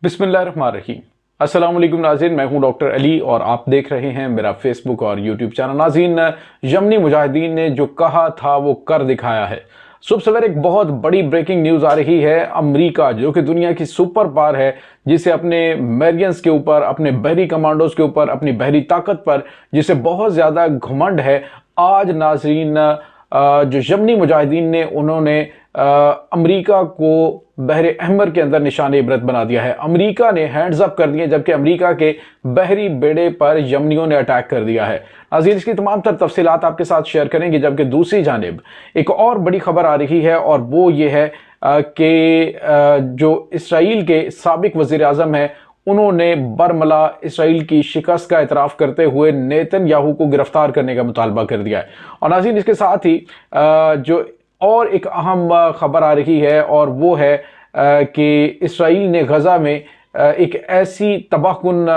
बिस्मिल्लाहिर्रहमानिर्रहीम। अस्सलाम वालेकुम नाज़रीन, मैं हूं डॉक्टर अली और आप देख रहे हैं मेरा फेसबुक और यूट्यूब चैनल। नाज़रीन, यमनी मुजाहिदीन ने जो कहा था वो कर दिखाया है। सुबह सवेरे एक बहुत बड़ी ब्रेकिंग न्यूज़ आ रही है। अमेरिका जो कि दुनिया की सुपर पावर है, जिसे अपने मेरियंस के ऊपर, अपने बहरी कमांडोज के ऊपर, अपनी बहरी ताकत पर जिसे बहुत ज़्यादा घमंड है, आज नाज़रीन जो यमनी मुजाहिदीन ने उन्होंने अमेरिका को बहरे अहमर के अंदर निशान इबरत बना दिया है। अमेरिका ने हैंड्स अप कर दिए, जबकि अमेरिका के बहरी बेड़े पर यमनियों ने अटैक कर दिया है। नाज़रीन, इसकी तमाम तर तफसीलात आपके साथ शेयर करेंगे। जबकि दूसरी जानिब एक और बड़ी खबर आ रही है और वो ये है कि जो इसराइल के साबिक वज़ीर आज़म है, उन्होंने बरमला इसराइल की शिकस्त का एतराफ़ करते हुए नेतन्याहू को गिरफ्तार करने का मुतालबा कर दिया है। और नाज़रीन, इसके साथ ही जो और एक अहम खबर आ रही है और वो है कि इसराइल ने गज़ा में एक ऐसी तबाहकुन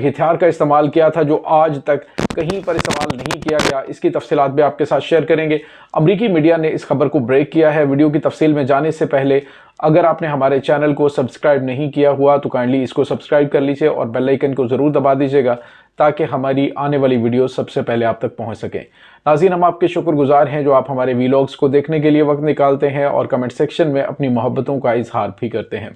हथियार का इस्तेमाल किया था जो आज तक कहीं पर इस्तेमाल नहीं किया गया। इसकी तफसीलात भी आपके साथ शेयर करेंगे। अमरीकी मीडिया ने इस खबर को ब्रेक किया है। वीडियो की तफसील में जाने से पहले अगर आपने हमारे चैनल को सब्सक्राइब नहीं किया हुआ तो काइंडली इसको सब्सक्राइब कर लीजिए और बेल आइकन को ज़रूर दबा दीजिएगा ताकि हमारी आने वाली वीडियो सबसे पहले आप तक पहुंच सकें। नाज़रीन, हम आपके शुक्रगुजार हैं जो आप हमारे वीलॉग्स को देखने के लिए वक्त निकालते हैं और कमेंट सेक्शन में अपनी मोहब्बतों का इजहार भी करते हैं।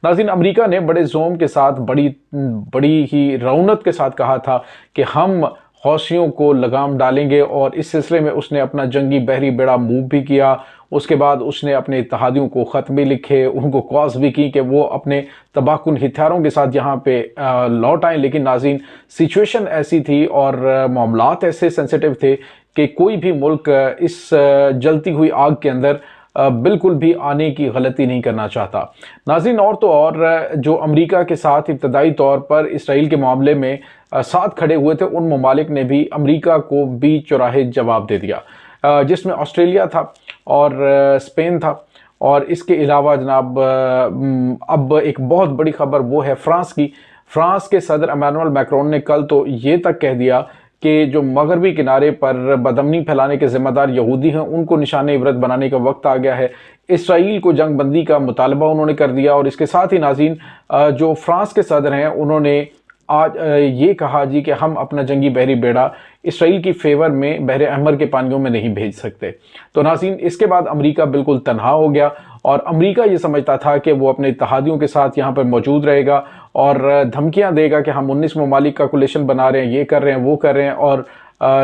नाज़रीन, अमेरिका ने बड़े जोम के साथ, बड़ी ही रौनक के साथ कहा था कि हम हौसियों को लगाम डालेंगे और इस सिलसिले में उसने अपना जंगी बहरी बेड़ा मूव भी किया। उसके बाद उसने अपने इत्तेहादियों को ख़त भी लिखे, उनको कॉल्स भी की कि वो अपने तबाहकुन हथियारों के साथ यहाँ पे लौट आएँ। लेकिन नाज़रीन, सिचुएशन ऐसी थी और मामलात ऐसे सेंसिटिव थे कि कोई भी मुल्क इस जलती हुई आग के अंदर बिल्कुल भी आने की गलती नहीं करना चाहता। नाज़रीन, और तो और जो अमेरिका के साथ इब्तदाई तौर पर इसराइल के मामले में साथ खड़े हुए थे, उन ममालिक ने भी अमेरिका को बीच चौराहे जवाब दे दिया, जिसमें ऑस्ट्रेलिया था और स्पेन था। और इसके अलावा जनाब अब एक बहुत बड़ी खबर वो है फ्रांस की। फ्रांस के सदर इमैनुअल मैक्रोन ने कल तो ये तक कह दिया कि जो मगरबी किनारे पर बदअमनी फैलाने के ज़िम्मेदार यहूदी हैं, उनको निशाने इबरत बनाने का वक्त आ गया है। इसराइल को जंग बंदी का मुतालबा उन्होंने कर दिया। और इसके साथ ही नाज़रीन, जो फ्रांस के सदर हैं, उन्होंने आज ये कहा जी कि हम अपना जंगी बहरी बेड़ा इसराइल की फेवर में बहरे अहमर के पानियों में नहीं भेज सकते। तो नाज़रीन, इसके बाद अमेरिका बिल्कुल तन्हा हो गया और अमेरिका ये समझता था कि वो अपने इत्तेहादियों के साथ यहाँ पर मौजूद रहेगा और धमकियाँ देगा कि हम 19 ममालिक का कोलिशन बना रहे हैं, ये कर रहे हैं, वो कर रहे हैं, और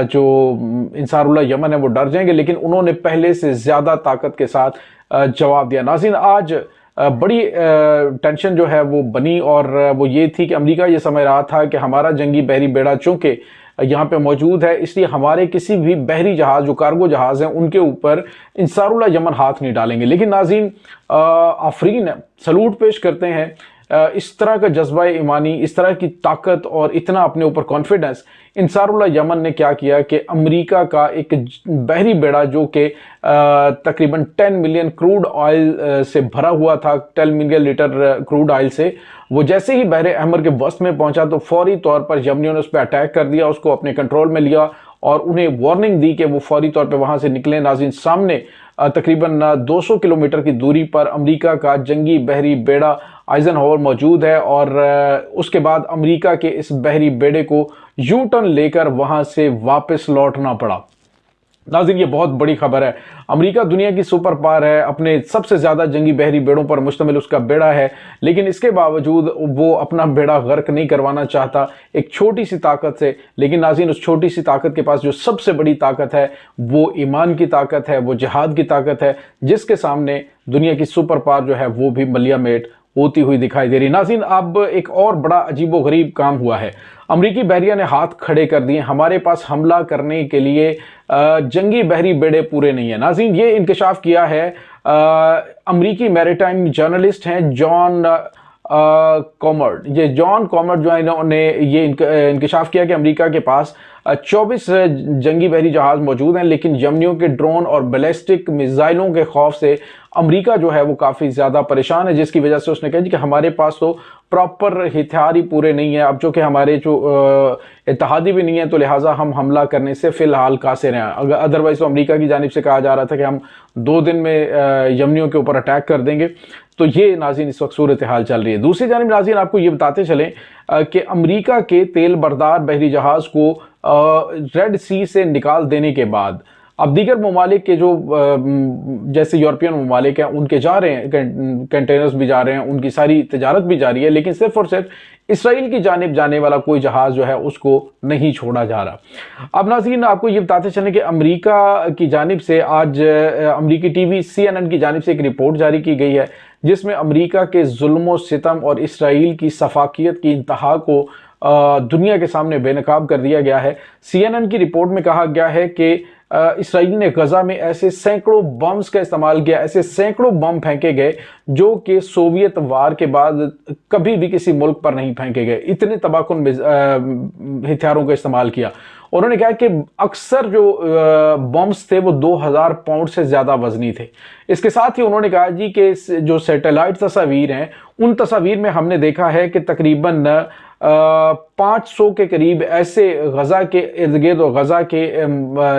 जो इंसारुल्लाह यमन है वो डर जाएंगे। लेकिन उन्होंने पहले से ज़्यादा ताकत के साथ जवाब दिया। नाज़रीन, आज बड़ी टेंशन जो है वो बनी और वो ये थी कि अमेरिका ये समझ रहा था कि हमारा जंगी बहरी बेड़ा चूँकि यहाँ पे मौजूद है, इसलिए हमारे किसी भी बहरी जहाज़, जो कार्गो जहाज़ हैं, उनके ऊपर इंसारुल्लाह यमन हाथ नहीं डालेंगे। लेकिन नाज़रीन, आफरीन सलूट पेश करते हैं इस तरह का जज्बा ईमानी, इस तरह की ताकत और इतना अपने ऊपर कॉन्फिडेंस। इंसारुल्लाह यमन ने क्या किया कि अमेरिका का एक बहरी बेड़ा जो कि तकरीबन 10 मिलियन क्रूड ऑयल से भरा हुआ था, 10 मिलियन लीटर क्रूड ऑयल से, वो जैसे ही बहरे अहमर के वस्त में पहुंचा तो फौरी तौर पर यमनियों ने उस पर अटैक कर दिया, उसको अपने कंट्रोल में लिया और उन्हें वार्निंग दी कि वो फौरी तौर पर वहां से निकलें। नाज़रीन, सामने तकरीबन 200 किलोमीटर की दूरी पर अमेरिका का जंगी बहरी बेड़ा आइजनहोवर मौजूद है और उसके बाद अमेरिका के इस बहरी बेड़े को यू टर्न लेकर वहां से वापस लौटना पड़ा। नाज़रीन, ये बहुत बड़ी खबर है। अमेरिका दुनिया की सुपर पावर है, अपने सबसे ज़्यादा जंगी बहरी बेड़ों पर मुश्तमिल उसका बेड़ा है, लेकिन इसके बावजूद वो अपना बेड़ा गर्क नहीं करवाना चाहता एक छोटी सी ताकत से। लेकिन नाज़रीन, उस छोटी सी ताकत के पास जो सबसे बड़ी ताकत है वो ईमान की ताकत है, वो जिहाद की ताकत है, जिसके सामने दुनिया की सुपर पावर जो है वो भी मलियामेट होती हुई दिखाई दे रही। नाज़रीन, अब एक और बड़ा अजीबो गरीब काम हुआ है। अमरीकी बहरिया ने हाथ खड़े कर दिए। हमारे पास हमला करने के लिए जंगी बहरी बेड़े पूरे नहीं है। नाज़रीन, ये इंकशाफ किया है अमरीकी मैरीटाइम जर्नलिस्ट हैं जॉन कॉमर्ड। ये जॉन कॉमर्ड जो है, इन्होंने ये इंकशाफ किया कि अमेरिका के पास 24 जंगी बहरी जहाज मौजूद हैं, लेकिन यमनियों के ड्रोन और बैलिस्टिक मिसाइलों के खौफ से अमेरिका जो है वो काफ़ी ज़्यादा परेशान है, जिसकी वजह से उसने कहा कि हमारे पास तो प्रॉपर हथियार ही पूरे नहीं है, अब जो कि हमारे जो इत्तेहादी भी नहीं है, तो लिहाजा हम हमला करने से फिलहाल कासिर हैं। अगर अदरवाइज तो अमेरिका की जानिब से कहा जा रहा था कि हम 2 दिन में यमनियों के ऊपर अटैक कर देंगे। तो ये नाज़रीन इस वक्त सूरत हाल चल रही है। दूसरी जानिब नाज़रीन आपको ये बताते चलें कि अमेरिका के तेल बरदार बहरी जहाज़ को रेड सी से निकाल देने के बाद अब दीगर ममालिक के जो जैसे यूरोपियन ममालिक हैं उनके जा रहे हैं, कंटेनर्स भी जा रहे हैं, उनकी सारी तजारत भी जारी है, लेकिन सिर्फ और सिर्फ इसराइल की जानिब जाने वाला कोई जहाज़ जो है उसको नहीं छोड़ा जा रहा। अब नाज़रीन आपको ये बताते चलें कि अमेरिका की जानिब से आज अमेरिकी टीवी CNN की जानिब से एक रिपोर्ट जारी की गई है जिसमें अमेरिका के जुल्म सितम और इसराइल की सफाकियत की इंतहा को दुनिया के सामने बेनकाब कर दिया गया है। CNN की रिपोर्ट में कहा गया है कि इसराइल ने गजा में ऐसे सैकड़ों बम्स का इस्तेमाल किया, ऐसे सैकड़ों बम फेंके गए जो कि सोवियत वार के बाद कभी भी किसी मुल्क पर नहीं फेंके गए। इतने तबाहकुन हथियारों का इस्तेमाल किया। उन्होंने कहा कि अक्सर जो बम्स थे वो 2000 पाउंड से ज़्यादा वजनी थे। इसके साथ ही उन्होंने कहा जी कि जो सैटेलाइट तस्वीर हैं उन तस्वीर में हमने देखा है कि तकरीबन 500 के करीब ऐसे गजा के इर्द गिर्द और गजा के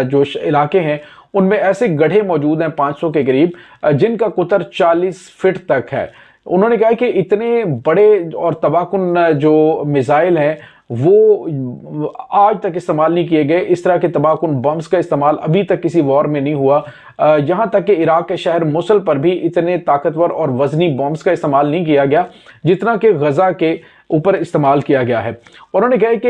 जो इलाके हैं उनमें ऐसे गड्ढे मौजूद हैं 500 के करीब, जिनका कुतर 40 फीट तक है। उन्होंने कहा कि इतने बड़े और तबाहकुन जो मिसाइल हैं वो आज तक इस्तेमाल नहीं किए गए। इस तरह के तबाहकुन बम्स का इस्तेमाल अभी तक किसी वॉर में नहीं हुआ। यहाँ तक कि इराक के शहर मोसल पर भी इतने ताकतवर और वजनी बम्स का इस्तेमाल नहीं किया गया जितना कि गजा के ऊपर इस्तेमाल किया गया है। उन्होंने कहा कि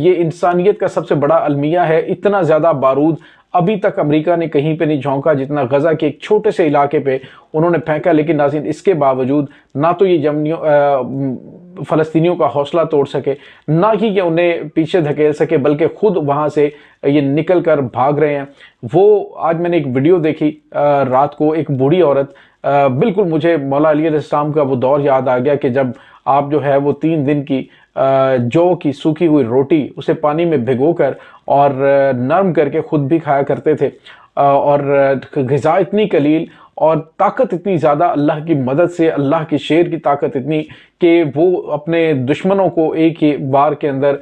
ये इंसानियत का सबसे बड़ा अलमिया है। इतना ज़्यादा बारूद अभी तक अमेरिका ने कहीं पे नहीं झोंका जितना गजा के एक छोटे से इलाके पे उन्होंने फेंका। लेकिन नाज़रीन इसके बावजूद ना तो ये यमनियों फ़लस्तीनियों का हौसला तोड़ सके, ना ही ये उन्हें पीछे धकेल सके, बल्कि खुद वहाँ से ये निकल कर भाग रहे हैं। वो आज मैंने एक वीडियो देखी रात को, एक बूढ़ी औरत, बिल्कुल मुझे मौला अली अलैहिस्सलाम का वो दौर याद आ गया कि जब आप जो है वो 3 दिन की जौ की सूखी हुई रोटी उसे पानी में भिगोकर और नरम करके खुद भी खाया करते थे, और ग़िज़ा इतनी कलील और ताकत इतनी ज़्यादा, अल्लाह की मदद से, अल्लाह की शेर की ताकत इतनी कि वो अपने दुश्मनों को एक ही बार के अंदर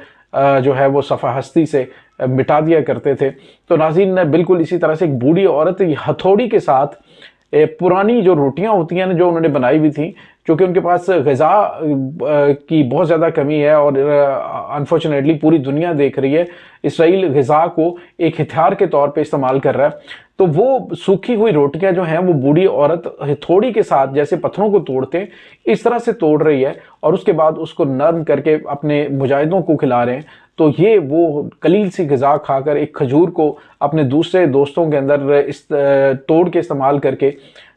जो है वो सफ़ा हस्ती से मिटा दिया करते थे। तो नाज़रीन ने बिल्कुल इसी तरह से एक बूढ़ी औरत हथौड़ी के साथ पुरानी जो रोटियां होती हैं जो उन्होंने बनाई हुई थी, क्योंकि उनके पास ग़िज़ा की बहुत ज़्यादा कमी है और अनफॉर्चुनेटली पूरी दुनिया देख रही है इसराइल ग़िज़ा को एक हथियार के तौर पे इस्तेमाल कर रहा है। तो वो सूखी हुई रोटियां जो हैं वो बूढ़ी औरत हथौड़ी के साथ जैसे पत्थरों को तोड़ते हैं इस तरह से तोड़ रही है और उसके बाद उसको नरम करके अपने मुजाहिदों को खिला रहे हैं। तो ये वो कलील सी ग़िज़ा खाकर एक खजूर को अपने दूसरे दोस्तों के अंदर इस तोड़ के इस्तेमाल करके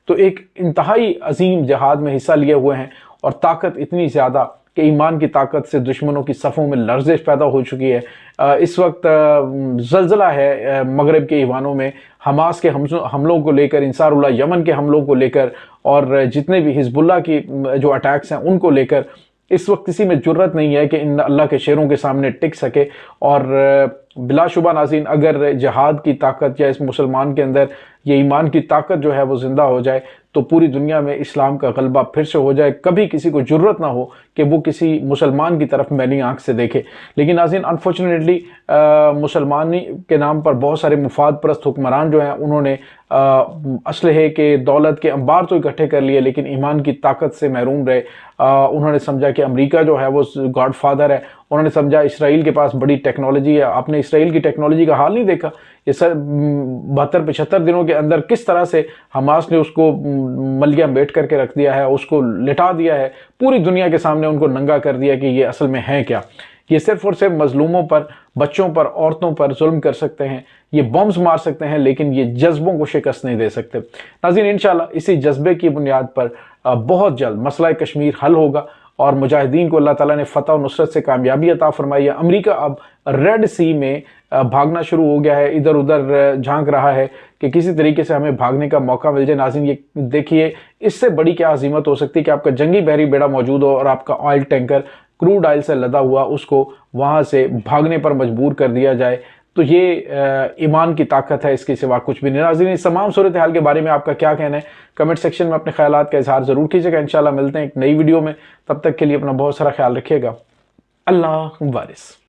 तो एक इंतहाई अजीम जहाद में हिस्सा लिए हुए हैं। और ताकत इतनी ज़्यादा कि ईमान की ताकत से दुश्मनों की सफ़ों में लर्ज़िश पैदा हो चुकी है। इस वक्त ज़लज़ला है मगरब के ईवानों में, हमास के हमलों को लेकर, इंसारुल्लाह यमन के हमलों को लेकर और जितने भी हिज़्बुल्लाह की जो अटैक्स हैं उनको लेकर इस वक्त किसी में जुर्रत नहीं है कि इन अल्लाह के शेरों के सामने टिक सके। और बिलाशुबा नाज़रीन अगर जहाद की ताकत या इस मुसलमान के अंदर ये ईमान की ताकत जो है वो ज़िंदा हो जाए तो पूरी दुनिया में इस्लाम का गलबा फिर से हो जाए। कभी किसी को जुर्रत ना हो कि वो किसी मुसलमान की तरफ मैली आंख से देखे। लेकिन नाज़रीन अनफॉर्चुनेटली मुसलमानी के नाम पर बहुत सारे मुफाद परस्त हुक्मरान जो हैं उन्होंने असलहे के, दौलत के अंबार तो इकट्ठे कर लिए लेकिन ईमान की ताकत से महरूम रहे। उन्होंने समझा कि अमेरिका जो है वो गॉड फादर है, उन्होंने समझा इसराइल के पास बड़ी टेक्नोलॉजी है। आपने इसराइल की टेक्नोलॉजी का हाल नहीं देखा? ये 72-75 दिनों के अंदर किस तरह से हमास ने उसको मलिया मेट करके रख दिया है, उसको लिटा दिया है, पूरी दुनिया के सामने उनको नंगा कर दिया कि ये असल में है क्या। ये सिर्फ और सिर्फ मजलूमों पर, बच्चों पर, औरतों पर जुल्म कर सकते हैं, ये बम्स मार सकते हैं, लेकिन ये जज्बों को शिकस्त नहीं दे सकते। नाज़रीन इंशाल्लाह इसी जज्बे की बुनियाद पर बहुत जल्द मसला कश्मीर हल होगा और मुजाहिदीन को अल्लाह ताला ने फ़तह और नुसरत से कामयाबी अता फरमाई है। अमेरिका अब रेड सी में भागना शुरू हो गया है, इधर उधर झांक रहा है कि किसी तरीके से हमें भागने का मौका मिल जाए। नाज़रीन ये देखिए इससे बड़ी क्या अजीमत हो सकती है कि आपका जंगी बहरी बेड़ा मौजूद हो और आपका ऑयल टैंकर क्रूड ऑयल से लदा हुआ उसको वहाँ से भागने पर मजबूर कर दिया जाए تو یہ ایمان کی طاقت ہے، اس کے سوا کچھ بھی نہیں۔ ناظرین، اس تمام صورتحال کے بارے میں آپ کا کیا کہنا ہے؟ کمنٹ سیکشن میں اپنے خیالات کا اظہار ضرور کیجیے گا۔ انشاءاللہ ملتے ہیں ایک نئی ویڈیو میں، تب تک کے لیے اپنا بہت سارا خیال رکھیے گا۔ اللہ حافظ۔